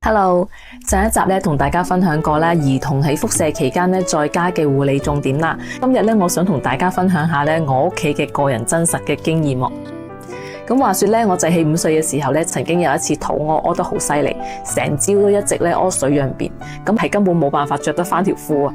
Hello， 上一集咧同大家分享過啦，兒童喺輻射期間咧在家嘅護理重點啦。今日咧我想同大家分享下咧我屋企嘅個人真實嘅經驗。咁話說咧，我仔喺5歲嘅時候咧，曾經有一次肚屙得好犀利，成朝都一直咧屙水樣便，咁係根本冇辦法着得翻條褲啊！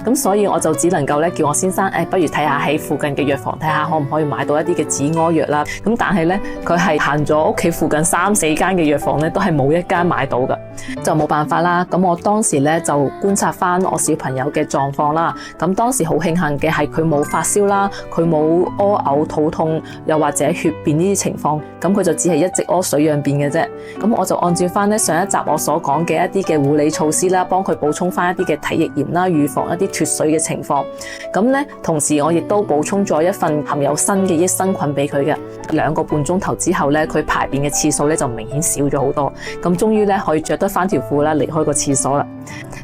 咁所以我就只能夠咧叫我先生，不如睇下喺附近嘅藥房睇下可唔可以買到一啲嘅止屙藥啦。咁但係咧佢係行咗屋企附近3-4間嘅藥房咧，都係冇一間買到噶，就冇辦法啦。咁我當時咧就觀察翻我小朋友嘅狀況啦。咁當時好慶幸嘅係佢冇發燒啦，佢冇屙嘔、肚痛，又或者血便呢啲情況，咁佢就只係一直屙水樣便嘅啫。咁我就按照翻咧上一集我所講嘅一啲嘅護理措施啦，幫佢補充翻一啲嘅體液鹽啦，預防一啲脫水嘅情況。咁咧同時我亦都補充咗一份含有鋅嘅益生菌俾佢嘅。2個半鐘頭之後咧，佢排便嘅次數咧就明顯少咗好多。咁終於咧可以着得翻條褲啦，離開個廁所啦。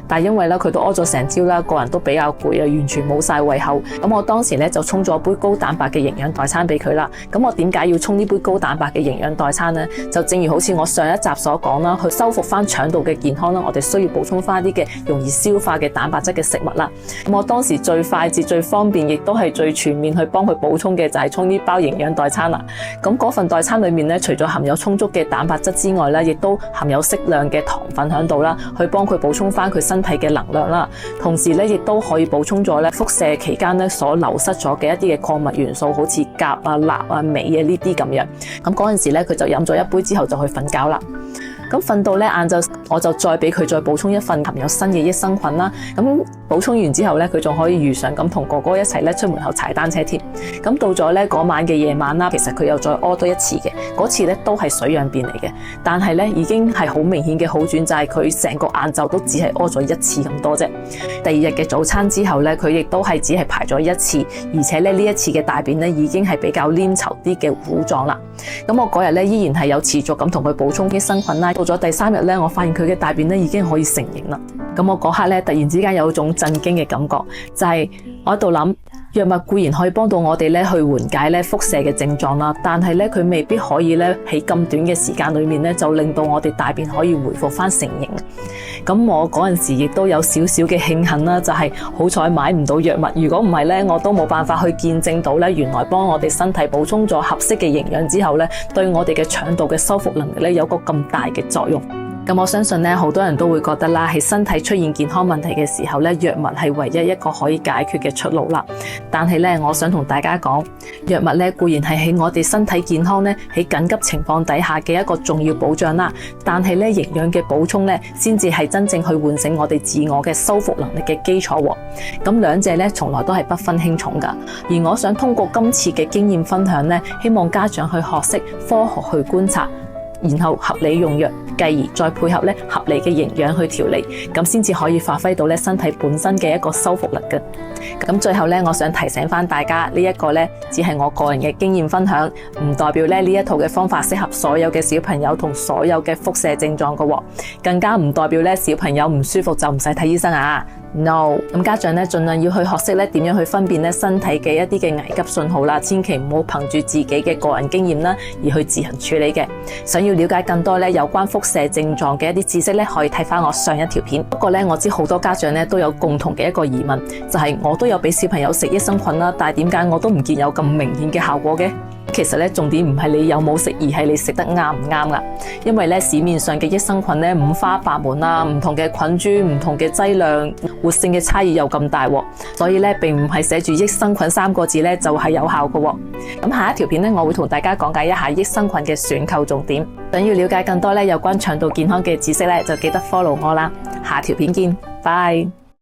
但係因為咧佢都屙咗成朝啦，個人都比較攰啊，完全冇晒胃口。咁我當時咧就沖咗杯高蛋白嘅營養代餐俾佢啦。咁我點解要沖呢杯高蛋白嘅營養代餐呢？就正如好似我上一集所講啦，去修復翻腸道嘅健康啦，我哋需要補充翻啲嘅容易消化嘅蛋白質嘅食物啦。咁我當時最快捷、最方便，亦都係最全面去幫佢補充嘅就係沖呢包營養代餐啦。咁嗰份代餐裏面咧，除咗含有充足嘅蛋白質之外咧，亦都含有適量嘅糖分喺度啦，去幫佢補充翻佢身體嘅能量啦。同時咧，亦都可以補充咗咧輻射期間咧所流失咗嘅一啲嘅礦物元素，好似鉀啊、鈉啊、鎂啊呢啲咁樣。咁嗰陣時咧，佢就飲咗一杯之後就去瞓覺啦。咁瞓到咧晏晝，我就再俾佢再補充一份含有鋅嘅益生菌啦。咁補充完之後咧，佢仲可以如常咁同哥哥一齊咧出門口踩單車添。咁到咗咧嗰晚嘅夜晚啦，其實佢又再屙多一次嘅，嗰次咧都係水樣便嚟嘅，但係咧已經係好明顯嘅好轉，就係佢成個晏晝都只係屙咗1次咁多啫。第2日嘅早餐之後咧，佢亦都係只係排咗1次，而且咧呢一次嘅大便咧已經係比較黏稠啲嘅糊狀啦。咁我嗰日咧依然係有持續咁同佢補充益生菌啦。到咗第3日咧，我發現佢嘅大便咧已經可以成型啦。咁我嗰刻咧突然之間有一種震驚嘅感覺，就係我喺度諗，藥物固然可以幫到我哋咧去緩解咧輻射嘅症狀啦，但係咧佢未必可以咧喺咁短嘅時間裏面咧就令到我哋大便可以回復翻成型。咁我嗰陣時亦都有少少嘅慶幸啦，就係好彩買唔到藥物，如果唔係咧我都冇辦法去見證到咧原來幫我哋身體補充咗合適嘅營養之後咧，對我哋嘅腸道嘅修復能力咧有個咁大嘅作用。咁我相信咧，好多人都會覺得啦，喺身體出現健康問題嘅時候咧，藥物係唯一一個可以解決嘅出路啦。但係咧，我想同大家講，藥物咧固然係喺我哋身體健康咧喺緊急情況底下嘅一個重要保障啦。但係咧，營養嘅補充咧，先至係真正去喚醒我哋自我嘅修復能力嘅基礎喎。咁兩者咧，從來都係不分輕重噶。而我想通過今次嘅經驗分享咧，希望家長去學識科學去觀察，然後合理用藥，繼而再配合咧合理嘅營養去調理，咁先至可以發揮到咧身體本身嘅一個修復力嘅。咁最後咧，我想提醒翻大家，呢一個咧只係我個人嘅經驗分享，唔代表咧呢一套嘅方法適合所有嘅小朋友同所有嘅輻射症狀嘅，更加唔代表咧小朋友唔舒服就唔使睇醫生啊。No， 咁家長咧盡量要去學識咧點樣去分辨咧身體嘅一啲嘅危急信號啦，千祈唔好憑住自己嘅個人經驗啦而去自行處理嘅。想要了解更多咧有關輻射症狀嘅一啲知識咧，可以睇翻我上一條片。不過咧，我知好多家長咧都有共同嘅一個疑問，就係我都有俾小朋友食益生菌啦，但係點解我都唔見有咁明顯嘅效果嘅？其實咧重點唔係你有冇食，而係你食得啱唔啱噶。因為咧市面上嘅益生菌咧五花八門啦，唔同嘅菌株、唔同嘅劑量、活性嘅差異又咁大，所以咧並唔係寫住益生菌3個字咧就係有效嘅。咁下一條片咧，我會同大家講解一下益生菌嘅選購重點。想要了解更多咧有關腸道健康嘅知識咧，就記得 follow 我啦。下條片見，拜。